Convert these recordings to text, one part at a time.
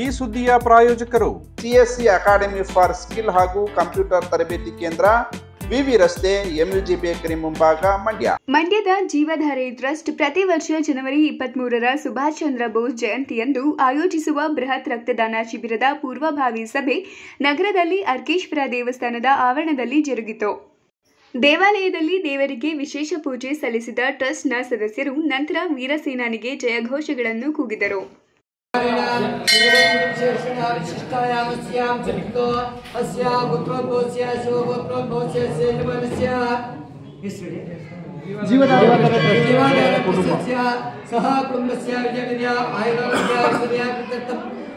ಈ ಸುದ್ದಿಯ ಪ್ರಾಯೋಜಕರು CSC ಅಕಾಡೆಮಿ ಫಾರ್ ಸ್ಕಿಲ್ ಹಾಗೂ ಕಂಪ್ಯೂಟರ್ ತರಬೇತಿ ಕೇಂದ್ರ, ವಿವಿ ರಸ್ತೆ, MUG ಬೇಕರಿ ಮುಂಭಾಗ, ಮಂಡ್ಯ. ಮಂಡ್ಯದ ಜೀವಧಾರೆ ಟ್ರಸ್ಟ್ ಪ್ರತಿ ವರ್ಷ ಜನವರಿ 23ರ ಸುಭಾಷ್ ಚಂದ್ರ ಬೋಸ್ ಜಯಂತಿಯಂದು ಆಯೋಜಿಸುವ ಬೃಹತ್ ರಕ್ತದಾನ ಶಿಬಿರದ ಪೂರ್ವಭಾವಿ ಸಭೆ ನಗರದಲ್ಲಿ ಅರ್ಕೇಶ್ವರ ದೇವಸ್ಥಾನದ ಆವರಣದಲ್ಲಿ ಜರುಗಿತು. ದೇವಾಲಯದಲ್ಲಿ ದೇವರಿಗೆ ವಿಶೇಷ ಪೂಜೆ ಸಲ್ಲಿಸಿದ ಟ್ರಸ್ಟ್ನ ಸದಸ್ಯರು ನಂತರ ವೀರಸೇನಾನಿಗೆ ಜಯಘೋಷಗಳನ್ನು ಕೂಗಿದರು.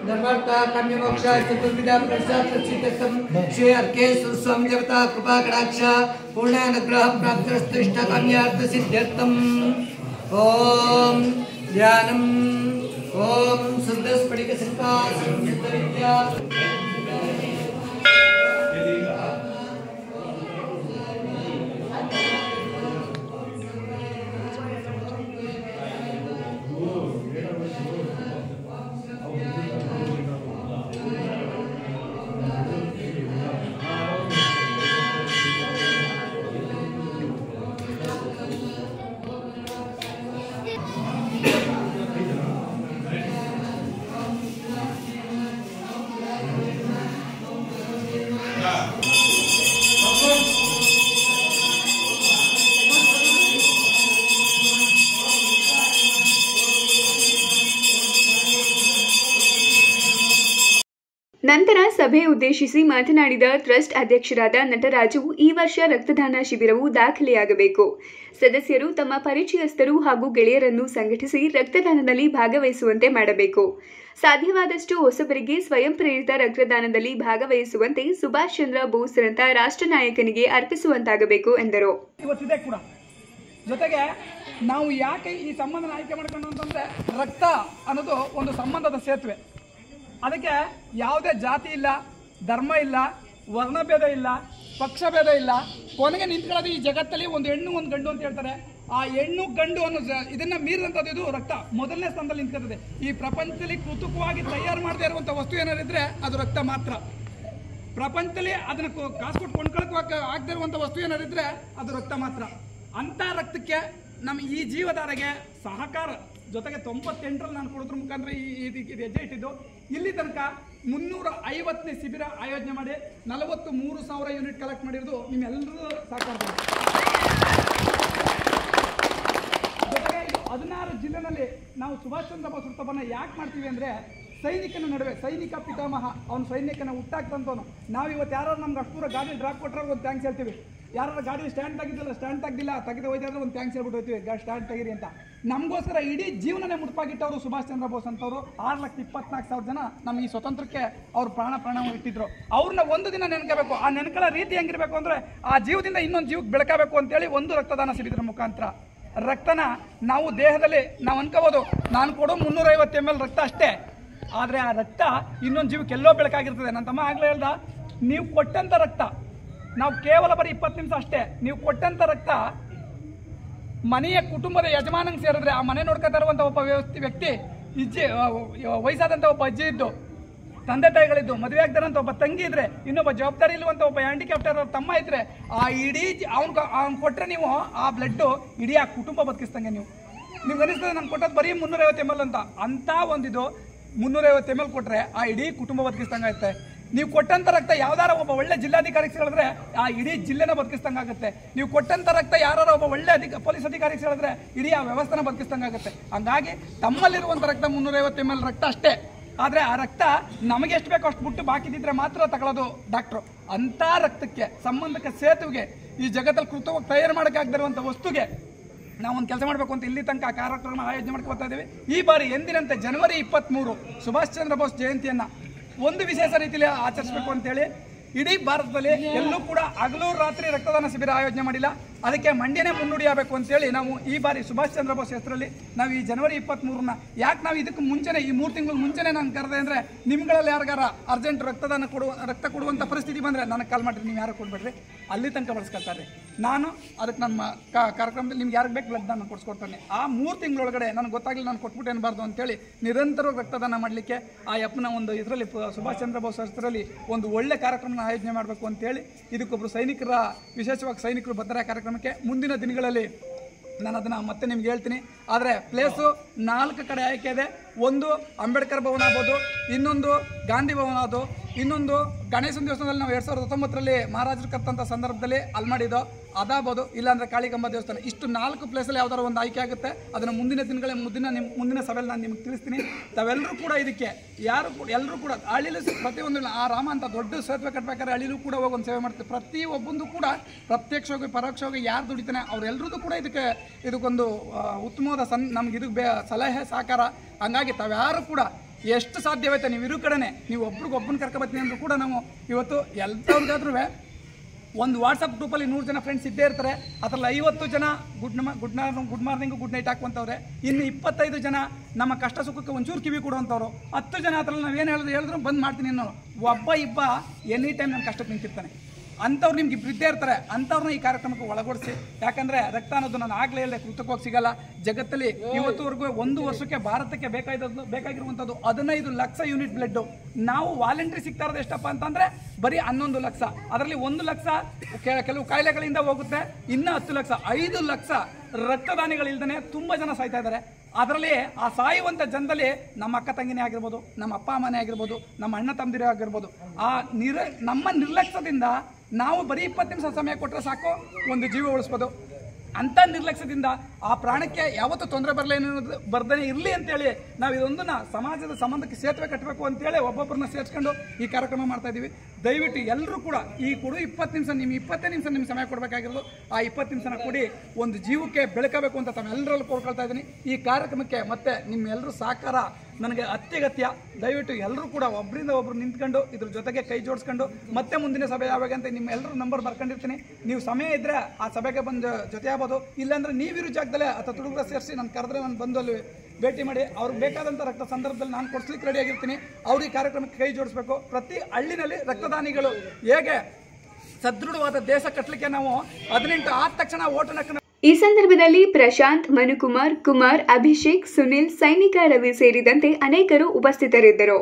धर्मार्थ काम्यमोक्ष चतुर्विधा प्रसादम श्री अर्केश्वर स्वामी देवता कृपा कटाक्ष पूर्णानुग्रह प्राप्तिरस्तु इष्टकाम्यार्थ सिद्ध्यर्थम ओम ध्यानम ओम शुद्धस्फटिक संकाशं विद्या ನಂತರ ಸಭೆ ಉದ್ದೇಶಿಸಿ ಮಾತನಾಡಿದ ಟ್ರಸ್ಟ್ ಅಧ್ಯಕ್ಷರಾದ ನಟರಾಜು, ಈ ವರ್ಷ ರಕ್ತದಾನ ಶಿಬಿರವು ದಾಖಲೆಯಾಗಬೇಕು. ಸದಸ್ಯರು ತಮ್ಮ ಪರಿಚಯಸ್ಥರು ಹಾಗೂ ಗೆಳೆಯರನ್ನು ಸಂಘಟಿಸಿ ರಕ್ತದಾನದಲ್ಲಿ ಭಾಗವಹಿಸುವಂತೆ ಮಾಡಬೇಕು. ಸಾಧ್ಯವಾದಷ್ಟು ಹೊಸಬರಿಗೆ ಸ್ವಯಂ ಪ್ರೇರಿತ ರಕ್ತದಾನದಲ್ಲಿ ಭಾಗವಹಿಸುವಂತೆ ಸುಭಾಷ್ ಚಂದ್ರ ಬೋಸ್ರಂತ ರಾಷ್ಟ್ರ ನಾಯಕನಿಗೆ ಅರ್ಪಿಸುವಂತಾಗಬೇಕು ಎಂದರು. ಜೊತೆಗೆ ನಾವು ಯಾಕೆ ಈ ಸಂಬಂಧನ ಆಯ್ಕೆ ಮಾಡ್ಕೊಂಡು ಅಂತಂದ್ರೆ, ರಕ್ತ ಅನ್ನೋದು ಒಂದು ಸಂಬಂಧದ ಸೇತುವೆ. ಅದಕ್ಕೆ ಯಾವುದೇ ಜಾತಿ ಇಲ್ಲ, ಧರ್ಮ ಇಲ್ಲ, ವರ್ಣಭೇದ ಇಲ್ಲ, ಪಕ್ಷಭೇದ ಇಲ್ಲ. ಕೊನೆಗೆ ನಿಂತ್ಕೊಳ್ಳೋದು ಈ ಜಗತ್ತಲ್ಲಿ ಒಂದು ಹೆಣ್ಣು ಒಂದು ಗಂಡು ಅಂತ ಹೇಳ್ತಾರೆ. ಆ ಹೆಣ್ಣು ಗಂಡು ಅನ್ನೋ ಇದನ್ನ ಮೀರಿದಂಥದ್ದು ಇದು ರಕ್ತ ಮೊದಲನೇ ಸ್ಥಾನದಲ್ಲಿ ನಿಂತ್ಕೊಳ್ತದೆ. ಈ ಪ್ರಪಂಚದಲ್ಲಿ ಕೃತಕವಾಗಿ ತಯಾರು ಮಾಡದೇ ಇರುವಂಥ ವಸ್ತು ಏನಾರಿದ್ರೆ ಅದು ರಕ್ತ ಮಾತ್ರ. ಪ್ರಪಂಚದಲ್ಲಿ ಅದನ್ನ ಕಾಸು ಕೊಟ್ಟು ಕೊಂಡ್ಕೊಳಕ್ಕೆ ಆಗದೇ ಇರುವಂಥ ವಸ್ತು ಏನಾರಿದ್ರೆ ಅದು ರಕ್ತ ಮಾತ್ರ. ಅಂಥ ರಕ್ತಕ್ಕೆ ನಮ್ಮ ಈ ಜೀವಧಾರೆಗೆ ಸಹಕಾರ ಜೊತೆಗೆ 98ರಲ್ಲಿ ನಾನು ಕೊಡೋದ್ರ ಮುಖಾಂತರ ಇದು ಹೆಜ್ಜೆ ಇಟ್ಟಿದ್ದು. ಇಲ್ಲಿ ತನಕ 350ನೇ ಶಿಬಿರ ಆಯೋಜನೆ ಮಾಡಿ 43,000 ಯೂನಿಟ್ ಕಲೆಕ್ಟ್ ಮಾಡಿರೋದು ನಿಮ್ಮೆಲ್ಲರೂ ಸಹಕಾರ. ಜೊತೆಗೆ 16 ಜಿಲ್ಲೆನಲ್ಲಿ ನಾವು ಸುಭಾಷ್ ಚಂದ್ರ ಬೋಸ್ ವೃತ್ತವನ್ನು ಯಾಕೆ ಮಾಡ್ತೀವಿ ಅಂದರೆ, ಸೈನಿಕನ ನಡುವೆ ಸೈನಿಕ ಪಿತಾಮಹ, ಅವನು ಸೈನಿಕನ ಹುಟ್ಟಾಕ್ತಂತವನು. ನಾವು ಇವತ್ತು ಯಾರು ನಮ್ಗೆ ಅಷ್ಟು ದೂರ ಗಾಡಿ ಡ್ರಾಪ್ ಕೊಟ್ಟರೆ ಒಂದು ಥ್ಯಾಂಕ್ಸ್ ಹೇಳ್ತೀವಿ. ಯಾರು ಗಾಡಿ ಸ್ಟ್ಯಾಂಡ್ ತೆಗಿದ್ದಿಲ್ಲ, ಸ್ಟ್ಯಾಂಡ್ ತೆಗ್ದಿಲ್ಲ, ತೆಗೆದು ಹೋಯ್ತಾದ್ರೆ ಒಂದು ಥ್ಯಾಂಕ್ಸ್ ಹೇಳ್ಬಿಟ್ಟು ಹೋಗ್ತೀವಿ, ಸ್ಟ್ಯಾಂಡ್ ತೆಗೀರಿ ಅಂತ. ನಮಗೋಸ್ಕರ ಇಡೀ ಜೀವನನೇ ಮುಡುಪಾಗಿಟ್ಟವರು ಸುಭಾಷ್ ಚಂದ್ರ ಬೋಸ್ ಅಂತವರು. 6,24,000 ಜನ ನಮ್ಮ ಈ ಸ್ವತಂತ್ರಕ್ಕೆ ಅವ್ರು ಪ್ರಾಣ ಇಟ್ಟಿದ್ರು. ಅವ್ರನ್ನ ಒಂದು ದಿನ ನೆನ್ಕೋಬೇಕು. ಆ ನೆನ್ಕೊಳ್ಳೋ ರೀತಿ ಹೆಂಗಿರ್ಬೇಕು ಅಂದರೆ, ಆ ಜೀವದಿಂದ ಇನ್ನೊಂದು ಜೀವಕ್ಕೆ ಬೆಳಕಬೇಕು ಅಂತೇಳಿ ಒಂದು ರಕ್ತದಾನ ಶಿಬಿರ ಮುಖಾಂತರ ರಕ್ತನ ನಾವು ದೇಹದಲ್ಲಿ ನಾವು ಅನ್ಕೋಬೋದು, ನಾನು ಕೊಡೋ 350 ml ರಕ್ತ ಅಷ್ಟೇ. ಆದರೆ ಆ ರಕ್ತ ಇನ್ನೊಂದು ಜೀವಕ್ಕೆ ಎಲ್ಲೋ ಬೆಳಕಾಗಿರ್ತದೆ. ನನ್ನ ತಮ್ಮ ಆಗಲೇ ಹೇಳ್ದ, ನೀವು ಕೊಟ್ಟಂಥ ರಕ್ತ ನಾವು ಕೇವಲ ಬರೀ 20 ನಿಮಿಷ ಅಷ್ಟೇ. ನೀವು ಕೊಟ್ಟಂಥ ರಕ್ತ ಮನೆಯ ಕುಟುಂಬದ ಯಜಮಾನಂಗೆ ಸೇರಿದ್ರೆ, ಆ ಮನೆ ನೋಡ್ಕೊತಾ ಇರುವಂಥ ಒಬ್ಬ ವ್ಯಕ್ತಿ, ವಯಸ್ಸಾದಂಥ ಒಬ್ಬ ಅಜ್ಜಿ ಇದ್ದು, ತಂದೆ ತಾಯಿಗಳಿದ್ದು, ಮದುವೆ ಆಗ್ತಾರಂತ ಒಬ್ಬ ತಂಗಿ ಇದ್ರೆ, ಇನ್ನೊಬ್ಬ ಜವಾಬ್ದಾರಿ ಇರುವಂಥ ಒಬ್ಬ ಹ್ಯಾಂಡಿಕ್ಯಾಪ್ಟರ್ ತಮ್ಮ ಇದ್ರೆ, ಆ ಇಡೀ ಅವ್ನು ಕೊಟ್ಟರೆ ನೀವು ಆ ಬ್ಲಡ್ಡು ಇಡೀ ಆ ಕುಟುಂಬ ಬದುಕಿಸ್ದಂಗೆ. ನೀವು ಅನಿಸ್ತದೆ ನಾನು ಕೊಟ್ಟದ್ದು ಬರೀ 350 ml ಅಂತ ಒಂದಿದು 350 ml ಕೊಟ್ಟರೆ ಆ ಇಡೀ ಕುಟುಂಬ ಬದುಕಿಸ್ದಂಗೆ ಆಗುತ್ತೆ. ನೀವು ಕೊಟ್ಟಂಥ ರಕ್ತ ಯಾವ್ದಾರ ಒಬ್ಬ ಒಳ್ಳೆ ಜಿಲ್ಲಾಧಿಕಾರಿಗೆ ಹೇಳಿದ್ರೆ ಆ ಇಡೀ ಜಿಲ್ಲೆನ ಬದುಕಿಸ್ದಂಗೆ ಆಗುತ್ತೆ. ನೀವು ಕೊಟ್ಟಂಥ ರಕ್ತ ಯಾರು ಒಬ್ಬ ಒಳ್ಳೆ ಪೊಲೀಸ್ ಅಧಿಕಾರಿಗೆ ಹೇಳಿದ್ರೆ ಇಡೀ ಆ ವ್ಯವಸ್ಥೆನ ಬದುಕಿಸ್ದಂಗೆ ಆಗುತ್ತೆ. ಹಂಗಾಗಿ ತಮ್ಮಲ್ಲಿರುವಂಥ ರಕ್ತ 350 ml ರಕ್ತ ಅಷ್ಟೇ. ಆದರೆ ಆ ರಕ್ತ ನಮಗೆ ಎಷ್ಟು ಬೇಕೋ ಅಷ್ಟು ಬಿಟ್ಟು ಬಾಕಿದಿದ್ರೆ ಮಾತ್ರ ತಗೊಳ್ಳೋದು ಡಾಕ್ಟ್ರು. ಅಂಥ ರಕ್ತಕ್ಕೆ, ಸಂಬಂಧಕ್ಕೆ, ಸೇತುವೆಗೆ, ಈ ಜಗತ್ತಲ್ಲಿ ಕೃತವಾಗಿ ತಯಾರು ಮಾಡೋಕ್ಕಾಗದಿರುವಂಥ ವಸ್ತುಗೆ ನಾವೊಂದು ಕೆಲಸ ಮಾಡಬೇಕು ಅಂತ ಇಲ್ಲಿ ತನಕ ಕಾರ್ಯಕ್ರಮ ಆಯೋಜನೆ ಮಾಡ್ಕೊತಾ ಇದ್ದೀವಿ. ಈ ಬಾರಿ ಎಂದಿನಂತೆ ಜನವರಿ 23 ಸುಭಾಷ್ ಚಂದ್ರ ಬೋಸ್ ಜಯಂತಿಯನ್ನು ಒಂದು ವಿಶೇಷ ರೀತಿಯಲ್ಲಿ ಆಚರಿಸಬೇಕು ಅಂತೇಳಿ ಇಡೀ ಭಾರತದಲ್ಲಿ ಎಲ್ಲೂ ಕೂಡ ಹಗಲು ರಾತ್ರಿ ರಕ್ತದಾನ ಶಿಬಿರ ಆಯೋಜನೆ ಮಾಡಿಲ್ಲ. ಅದಕ್ಕೆ ಮಂಡ್ಯನೇ ಮುನ್ನುಡಿಯಾಗಬೇಕು ಅಂತೇಳಿ ನಾವು ಈ ಬಾರಿ ಸುಭಾಷ್ ಚಂದ್ರ ಬೋಸ್ ಹೆಸರಲ್ಲಿ ನಾವು ಈ ಜನವರಿ 23ನ ಯಾಕೆ ನಾವು ಇದಕ್ಕೆ ಮುಂಚೆನೇ ಈ 3 ತಿಂಗಳು ಮುಂಚೆನೇ ನಾನು ಕರೆದೆ ಅಂದರೆ, ನಿಮ್ಗಳಲ್ಲಿ ಯಾರಿಗಾರ ಅರ್ಜೆಂಟ್ ರಕ್ತ ಕೊಡುವಂಥ ಪರಿಸ್ಥಿತಿ ಬಂದರೆ ನನಗೆ ಕಾಲ್ ಮಾಡಿರಿ, ನೀವು ಯಾರು ಕೊಡ್ಬೇಡ್ರಿ, ಅಲ್ಲಿ ತನಕ ಬಳಸ್ಕೊಳ್ತಾರೆ. ನಾನು ಅದಕ್ಕೆ ನಮ್ಮ ಕಾರ್ಯಕ್ರಮದಲ್ಲಿ ನಿಮ್ಗೆ ಯಾರಿಗೆ ಬೇಕು ಬ್ಲಡ್ ದಾನ ಕೊಡಿಸ್ಕೊಡ್ತಾನೆ. ಆ 3 ತಿಂಗಳೊಳಗಡೆ ನನಗೆ ಗೊತ್ತಾಗಲಿಲ್ಲ ನಾನು ಕೊಟ್ಬಿಟ್ಟು ಏನ್ಬಾರ್ದು ಅಂತೇಳಿ ನಿರಂತರವಾಗಿ ರಕ್ತದಾನ ಮಾಡಲಿಕ್ಕೆ ಆ ಯಪ್ಪನ ಒಂದು ಇದರಲ್ಲಿ ಸುಭಾಷ್ ಚಂದ್ರ ಬೋಸ್ ಹೆಸರಲ್ಲಿ ಒಂದು ಒಳ್ಳೆ ಕಾರ್ಯಕ್ರಮನ ಆಯೋಜನೆ ಮಾಡಬೇಕು ಅಂತೇಳಿ ಇದಕ್ಕೊಬ್ಬರು ಸೈನಿಕರ ವಿಶೇಷವಾಗಿ ಸೈನಿಕರು ಭದ್ರಾ ಕಾರ್ಯಕ್ರಮಕ್ಕೆ ಮುಂದಿನ ದಿನಗಳಲ್ಲಿ ನಾನು ಅದನ್ನು ಮತ್ತೆ ನಿಮ್ಗೆ ಹೇಳ್ತೀನಿ. ಆದರೆ ಪ್ಲೇಸು 4 ಕಡೆ ಆಯ್ಕೆ ಇದೆ. ಒಂದು ಅಂಬೇಡ್ಕರ್ ಭವನ ಆಗ್ಬೋದು, ಇನ್ನೊಂದು ಗಾಂಧಿ ಭವನ ಅದು, ಇನ್ನೊಂದು ಗಣೇಶನ ದೇವಸ್ಥಾನದಲ್ಲಿ ನಾವು 2019ರಲ್ಲಿ ಮಹಾರಾಜರು ಕರ್ತಂಥ ಸಂದರ್ಭದಲ್ಲಿ ಅಲ್ಲಿ ಮಾಡಿದ್ದೋ ಅದಾಗ್ಬೋದು, ಇಲ್ಲಾಂದರೆ ಕಾಳಿಕಂಬ ದೇವಸ್ಥಾನ. ಇಷ್ಟು 4 ಪ್ಲೇಸಲ್ಲಿ ಯಾವ್ದಾದ್ರು ಒಂದು ಆಯ್ಕೆ ಆಗುತ್ತೆ. ಅದನ್ನು ಮುಂದಿನ ದಿನಗಳೇ ಮುಂದಿನ ಸಭೆಯಲ್ಲಿ ನಾನು ನಿಮ್ಗೆ ತಿಳಿಸ್ತೀನಿ. ತಾವೆಲ್ಲರೂ ಕೂಡ ಇದಕ್ಕೆ ಎಲ್ಲರೂ ಕೂಡ ಹಳ್ಳಿಲೂ ಪ್ರತಿಯೊಂದು ಆ ರಾಮ ಅಂತ ದೊಡ್ಡ ಸೇತುವೆ ಕಟ್ಟಬೇಕಾದ್ರೆ ಹಳ್ಳಿಲೂ ಕೂಡ ಹೋಗಿ ಒಂದು ಸೇವೆ ಮಾಡ್ತೀವಿ. ಪ್ರತಿಯೊಬ್ಬಂದು ಕೂಡ ಪ್ರತ್ಯಕ್ಷವಾಗಿ ಪರೋಕ್ಷವಾಗಿ ಯಾರು ದುಡಿತಾನೆ ಅವ್ರೆಲ್ಲರದ್ದು ಕೂಡ ಇದಕ್ಕೊಂದು ಉತ್ತಮವಾದ ನಮ್ಗೆ ಇದಕ್ಕೆ ಸಲಹೆ ಸಹಕಾರ. ಹಂಗಾಗಿ ತಾವ್ಯಾರು ಕೂಡ ಎಷ್ಟು ಸಾಧ್ಯವೈತೆ ನೀವು ಇರೋ ಕಡೆನೇ ನೀವು ಒಬ್ರಿಗೊಬ್ಬನ ಕರ್ಕೊಬತ್ತೀನಿ ಅಂದರೂ ಕೂಡ ನಾವು ಇವತ್ತು ಎಲ್ಲರಿಗಾದ್ರೂ ಒಂದು ವಾಟ್ಸಪ್ ಗ್ರೂಪಲ್ಲಿ 100 ಜನ ಫ್ರೆಂಡ್ಸ್ ಇದ್ದೇ ಇರ್ತಾರೆ. ಅದರಲ್ಲಿ 50 ಜನ ಗುಡ್ ಮಾರ್ನಿಂಗು ಗುಡ್ ನೈಟ್ ಹಾಕುವಂಥವ್ರೆ, ಇನ್ನು 25 ಜನ ನಮ್ಮ ಕಷ್ಟ ಸುಖಕ್ಕೆ ಒಂಚೂರು ಕಿವಿ ಕೊಡುವಂಥವ್ರು, 10 ಜನ ಅದರಲ್ಲಿ ನಾವೇನು ಹೇಳಿದ್ರು ಬಂದ್ ಮಾಡ್ತೀನಿ ಅನ್ನೋ ಒಬ್ಬ ಇಬ್ಬ ಎನಿ ಟೈಮ್ ನನ್ನ ಕಷ್ಟಕ್ಕೆ ನಿಂತಿರ್ತಾನೆ. ಅಂಥವ್ರು ನಿಮ್ಗೆ ಇದ್ದೇ ಇರ್ತಾರೆ. ಅಂಥವ್ರನ್ನ ಈ ಕಾರ್ಯಕ್ರಮಕ್ಕೆ ಒಳಗೊಡಿಸಿ. ಯಾಕಂದರೆ ರಕ್ತ ಅನ್ನೋದು ನಾನು ಆಗಲೇ ಹೇಳಿದೆ ಕೃತಕವಾಗಿ ಸಿಗಲ್ಲ. ಜಗತ್ತಲ್ಲಿ ಇವತ್ತುವರೆಗೂ 1 ವರ್ಷಕ್ಕೆ ಭಾರತಕ್ಕೆ ಬೇಕಾಗಿರುವಂಥದ್ದು 15 ಲಕ್ಷ ಯೂನಿಟ್ ಬ್ಲಡ್ಡು. ನಾವು ವಾಲಂಟ್ರಿ ಸಿಗ್ತಾ ಇರೋದು ಎಷ್ಟಪ್ಪ ಅಂತಂದರೆ ಬರೀ 11 ಲಕ್ಷ. ಅದರಲ್ಲಿ 1 ಲಕ್ಷ ಕೆಲವು ಕಾಯಿಲೆಗಳಿಂದ ಹೋಗುತ್ತೆ, ಇನ್ನೂ 10 ಲಕ್ಷ 5 ಲಕ್ಷ ರಕ್ತದಾನಿಗಳಿಲ್ದೇ ತುಂಬ ಜನ ಸಾಯ್ತಾ ಇದ್ದಾರೆ. ಅದರಲ್ಲಿ ಆ ಸಾಯುವಂಥ ಜನದಲ್ಲಿ ನಮ್ಮ ಅಕ್ಕ ತಂಗಿನೇ ಆಗಿರ್ಬೋದು, ನಮ್ಮ ಅಪ್ಪ ಅಮ್ಮನೇ ಆಗಿರ್ಬೋದು, ನಮ್ಮ ಅಣ್ಣ ತಮ್ಮದಿರೇ ಆಗಿರ್ಬೋದು. ನಮ್ಮ ನಿರ್ಲಕ್ಷ್ಯದಿಂದ ನಾವು ಬರೀ 20 ನಿಮಿಷ ಸಮಯ ಕೊಟ್ಟರೆ ಸಾಕು ಒಂದು ಜೀವ ಉಳಿಸ್ಬೋದು. ಅಂಥ ನಿರ್ಲಕ್ಷ್ಯದಿಂದ ಆ ಪ್ರಾಣಕ್ಕೆ ಯಾವತ್ತೂ ತೊಂದರೆ ಬರ್ದೇ ಇರಲಿ ಅಂತೇಳಿ ನಾವು ಇದೊಂದನ್ನು ಸಮಾಜದ ಸಂಬಂಧಕ್ಕೆ ಸೇತುವೆ ಕಟ್ಟಬೇಕು ಅಂತೇಳಿ ಒಬ್ಬೊಬ್ಬರನ್ನ ಸೇರಿಸ್ಕೊಂಡು ಈ ಕಾರ್ಯಕ್ರಮ ಮಾಡ್ತಾ ಇದ್ದೀವಿ. ದಯವಿಟ್ಟು ಎಲ್ಲರೂ ಕೂಡ ಈ ಕೊಡು 20 ನಿಮಿಷ ನಿಮ್ಮ 20 ನಿಮಿಷ ನಿಮ್ಮ ಸಮಯ ಕೊಡಬೇಕಾಗಿರೋದು. ಆ 20 ನಿಮಿಷನ ಕೊಡಿ ಒಂದು ಜೀವಕ್ಕೆ ಬೆಳಕಬೇಕು ಅಂತ ತಾವೆಲ್ಲರಲ್ಲೂ ಕೋರ್ಕೊಳ್ತಾ ಇದ್ದೀನಿ. ಈ ಕಾರ್ಯಕ್ರಮಕ್ಕೆ ಮತ್ತೆ ನಿಮ್ಮೆಲ್ಲರೂ ಸಹಕಾರ ನನಗೆ ಅತ್ಯಗತ್ಯ. ದಯವಿಟ್ಟು ಎಲ್ಲರೂ ಕೂಡ ಒಬ್ಬರಿಂದ ಒಬ್ರು ನಿಂತ್ಕೊಂಡು ಇದ್ರ ಜೊತೆಗೆ ಕೈ ಜೋಡಿಸ್ಕೊಂಡು ಮತ್ತೆ ಮುಂದಿನ ಸಭೆ ಯಾವಾಗ ಅಂತ ನಿಮ್ಮ ಎಲ್ಲರೂ ನಂಬರ್ ಬರ್ಕೊಂಡಿರ್ತೀನಿ. ನೀವು ಸಮಯ ಇದ್ದರೆ ಆ ಸಭೆಗೆ ಬಂದು ಜೊತೆ ಆಗ್ಬೋದು, ಇಲ್ಲಾಂದರೆ ನೀವಿರೋ ಜಾಗದಲ್ಲೇ ಅಥವಾ ತುಡುಗರ ಸೇರಿಸಿ ನಾನು ಕರೆದ್ರೆ ನಾನು ಬಂದು ಅಲ್ಲಿ ಭೇಟಿ ಮಾಡಿ ಅವ್ರಿಗೆ ಬೇಕಾದಂಥ ರಕ್ತ ಸಂದರ್ಭದಲ್ಲಿ ನಾನು ಕೊಡಿಸ್ಲಿಕ್ಕೆ ರೆಡಿಯಾಗಿರ್ತೀನಿ. ಅವ್ರು ಈ ಕಾರ್ಯಕ್ರಮಕ್ಕೆ ಕೈ ಜೋಡಿಸ್ಬೇಕು. ಪ್ರತಿ ಹಳ್ಳಿನಲ್ಲಿ ರಕ್ತದಾನಿಗಳು ಹೇಗೆ ಸದೃಢವಾದ ದೇಶ ಕಟ್ಟಲಿಕ್ಕೆ ನಾವು 18 ಆದ ತಕ್ಷಣ ಓಟನ. ಈ ಸಂದರ್ಭದಲ್ಲಿ ಪ್ರಶಾಂತ್, ಮನುಕುಮಾರ್, ಕುಮಾರ್, ಅಭಿಷೇಕ್, ಸುನಿಲ್, ಸೈನಿಕ ರವಿ ಸೇರಿದಂತೆ ಅನೇಕರು ಉಪಸ್ಥಿತರಿದ್ದರು.